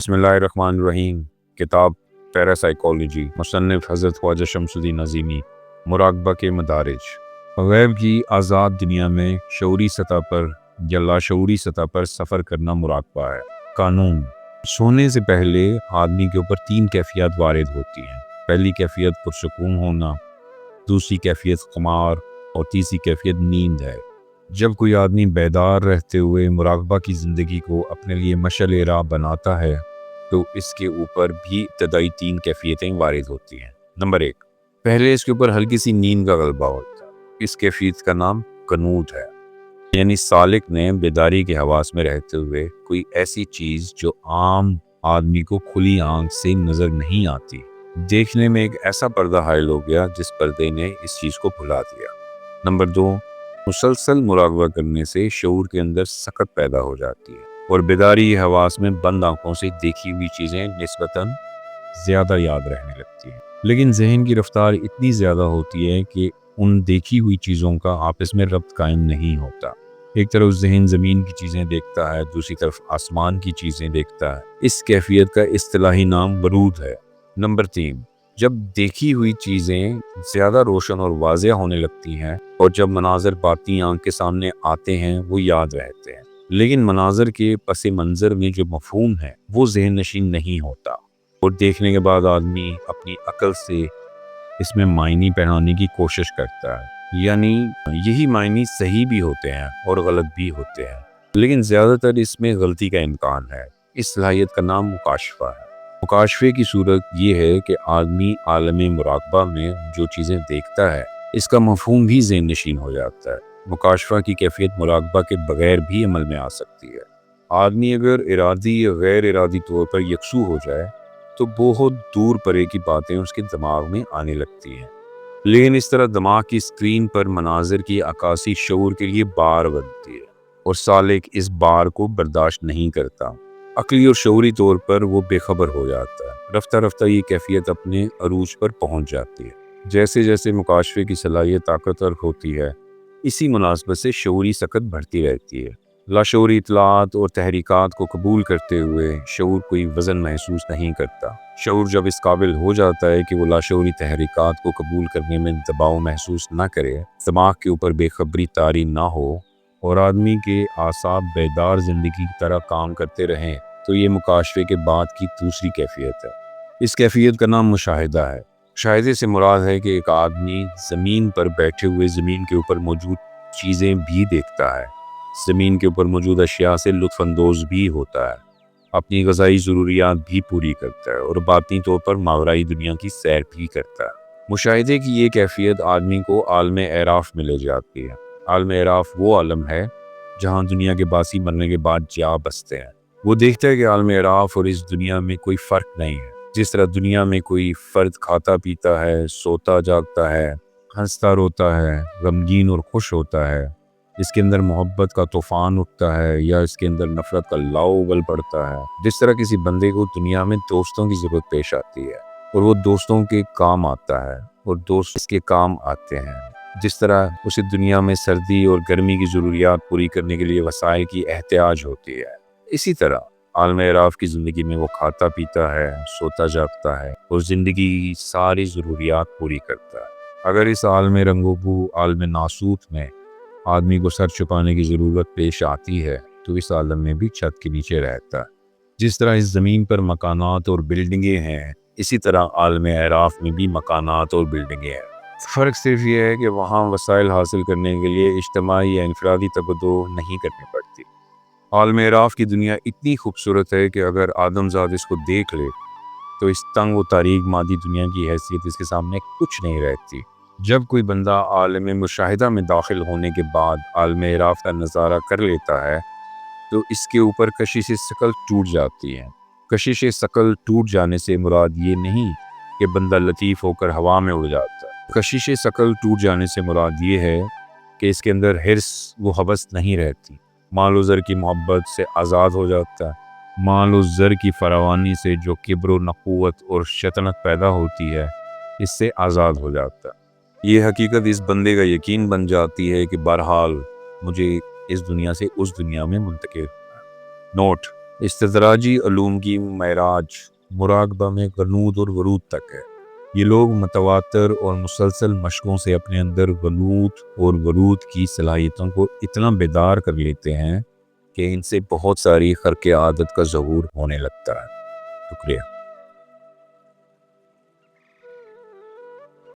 बिस्मिल्लाहिर्रहमानिर्रहीम। किताब पैरासाइकोलॉजी, मुसन्निफ हज़रत ख्वाजा शमसुद्दीन नज़ीमी। मुराक़बा के मदारिज। गैब की आज़ाद दुनिया में शऊरी सतह पर या लाशऊरी सतह पर सफ़र करना मुराक़बा है। कानून। सोने से पहले आदमी के ऊपर 3 कैफियत वारिद होती हैं। पहली कैफियत पुरसकून होना, दूसरी कैफियत खुमार और तीसरी कैफियत नींद है। जब कोई आदमी बेदार रहते हुए मुराक़बा की ज़िंदगी को अपने लिए मशअल राह बनाता है तो इसके ऊपर भी इब्तदाई 3 कैफियतें वारिद होती हैं। नंबर 1, पहले इसके ऊपर हल्की सी नींद का गलबा होता है। इस कैफियत का नाम कनूत है, यानी सालिक ने बेदारी के हवास में रहते हुए कोई ऐसी चीज़ जो आम आदमी को खुली आंख से नज़र नहीं आती, देखने में एक ऐसा पर्दा हायल हो गया जिस पर्दे ने इस चीज़ को भुला दिया। नंबर 2, मुसलसल मुराक़बा करने से शऊर के अंदर सकत पैदा हो जाती है और बेदारी हवास में बंद आंखों से देखी हुई चीज़ें निस्बतन ज़्यादा याद रहने लगती हैं। लेकिन जहन की रफ्तार इतनी ज़्यादा होती है कि उन देखी हुई चीज़ों का आपस में रब्त कायम नहीं होता। एक तरफ जहन ज़मीन की चीज़ें देखता है, दूसरी तरफ आसमान की चीज़ें देखता है। इस कैफियत का इस्तिलाही नाम बरूद है। नंबर 3, जब देखी हुई चीज़ें ज़्यादा रोशन और वाज़ेह होने लगती हैं और जब मनाज़र बाती आंख के सामने आते हैं वो याद रहते हैं, लेकिन मनाज़र के पस मंज़र में जो मफ़हूम है वो ज़हन नशीन नहीं होता और देखने के बाद आदमी अपनी अक्ल से इसमें मायने पहनाने की कोशिश करता है। यानी यही मायने सही भी होते हैं और गलत भी होते हैं, लेकिन ज़्यादातर इसमें गलती का इम्कान है। इस सलाहियत का नाम मुकाशफा है। मुकाशफे की सूरत ये है कि आदमी आलम मुराक़बा में जो चीज़ें देखता है इसका मफ़हूम भी ज़हन नशीन हो जाता है। मुकाशफा की कैफियत मुराक़बा के बगैर भी अमल में आ सकती है। आदमी अगर इरादी या गैर इरादी तौर पर यकसू हो जाए तो बहुत दूर परे की बातें उसके दिमाग में आने लगती हैं, लेकिन इस तरह दिमाग की स्क्रीन पर मनाजिर की अक्कासी शऊर के लिए बार बनती है और सालिक इस बार को बर्दाश्त नहीं करता। अक्ली और शऊरी तौर पर वो बेखबर हो जाता है। रफ्ता रफ्ता ये कैफियत अपने अरूज पर पहुंच जाती है। जैसे जैसे मुकाशफे की सलाहियत ताकतवर होती है, इसी मुनासबत से शऊरी सकत बढ़ती रहती है। लाशऊरी इतलात और तहरीकात को कबूल करते हुए शऊर कोई वज़न महसूस नहीं करता। शऊर जब इस काबिल हो जाता है कि वो लाशऊरी तहरीकात को कबूल करने में दबाव महसूस न करे, दिमाग के ऊपर बेखबरी तारी ना हो और आदमी के आसाब बेदार ज़िंदगी की तरह काम करते रहें, तो ये मुकाशफे के बाद की दूसरी कैफियत है। इस कैफियत का नाम मुशाहिदा है। मुशाहिदे से मुराद है कि एक आदमी ज़मीन पर बैठे हुए ज़मीन के ऊपर मौजूद चीज़ें भी देखता है, ज़मीन के ऊपर मौजूद अशिया से लुत्फ़अंदोज़ भी होता है, अपनी ग़िज़ाई ज़रूरियात भी पूरी करता है और बातिनी तौर पर मावराई दुनिया की सैर भी करता है। मुशाहिदे की ये कैफियत आदमी को आलम एराफ़ में ले जाती है। आलम एराफ़ वो आलम है जहाँ दुनिया के बासी मरने के बाद जा बसते हैं। वो देखता है कि आलम एराफ़ और इस दुनिया में कोई फ़र्क नहीं है। जिस तरह दुनिया में कोई फ़र्द खाता पीता है, सोता जागता है, हंसता रोता है, गमगीन और खुश होता है, इसके अंदर मोहब्बत का तूफ़ान उठता है या इसके अंदर नफ़रत का लाव उगल पड़ता है, जिस तरह किसी बंदे को दुनिया में दोस्तों की ज़रूरत पेश आती है और वो दोस्तों के काम आता है और दोस्त इसके काम आते हैं, जिस तरह उसे दुनिया में सर्दी और गर्मी की ज़रूरियात पूरी करने के लिए वसाइल की एहतियाज होती है, इसी तरह आलम एराफ़ की ज़िंदगी में वो खाता पीता है, सोता जागता है और ज़िंदगी की सारी ज़रूरियात पूरी करता है। अगर इस आलम रंगोबू आलम नासूत में आदमी को सर छुपाने की ज़रूरत पेश आती है तो इस आलम में भी छत के नीचे रहता है। जिस तरह इस ज़मीन पर मकानात और बिल्डिंगें हैं, इसी तरह आलम एराफ़ में भी मकानात और बिल्डिंगें हैं। फ़र्क सिर्फ ये है कि वहाँ वसाइल हासिल करने के लिए इज्तिमाई या इनफरादी तबद्दो नहीं करनी पड़ती। आलम एराफ़ की दुनिया इतनी खूबसूरत है कि अगर आदमज़ाद इसको देख ले तो इस तंग व तारीक मादी दुनिया की हैसियत इसके सामने कुछ नहीं रहती। जब कोई बंदा आलम मुशाहिदा में दाखिल होने के बाद आलम एराफ़ का नज़ारा कर लेता है तो इसके ऊपर कशिश सकल टूट जाती है। कशिश सकल टूट जाने से मुराद ये नहीं कि बंदा लतीफ़ होकर हवा में उड़ जाता है। कशिश सकल टूट जाने से मुराद ये है कि इसके अंदर हिर्स व हवस नहीं रहती, माल ज़र की मोहब्बत से आज़ाद हो जाता है। माल ज़र की फरावानी से जो किब्र नक़ुवत और शतनत पैदा होती है, इससे आज़ाद हो जाता है। ये हकीकत इस बंदे का यकीन बन जाती है कि बहरहाल मुझे इस दुनिया से उस दुनिया में मुंतकिल होना है। नोट: استدراجی علوم کی معراج مراقبہ میں غنود اور ورود تک ہے۔ یہ لوگ متواتر اور مسلسل مشقوں سے اپنے اندر غنود اور ورود کی صلاحیتوں کو اتنا بیدار کر لیتے ہیں کہ ان سے بہت ساری خرق عادت کا ظہور ہونے لگتا ہے۔ شکریہ۔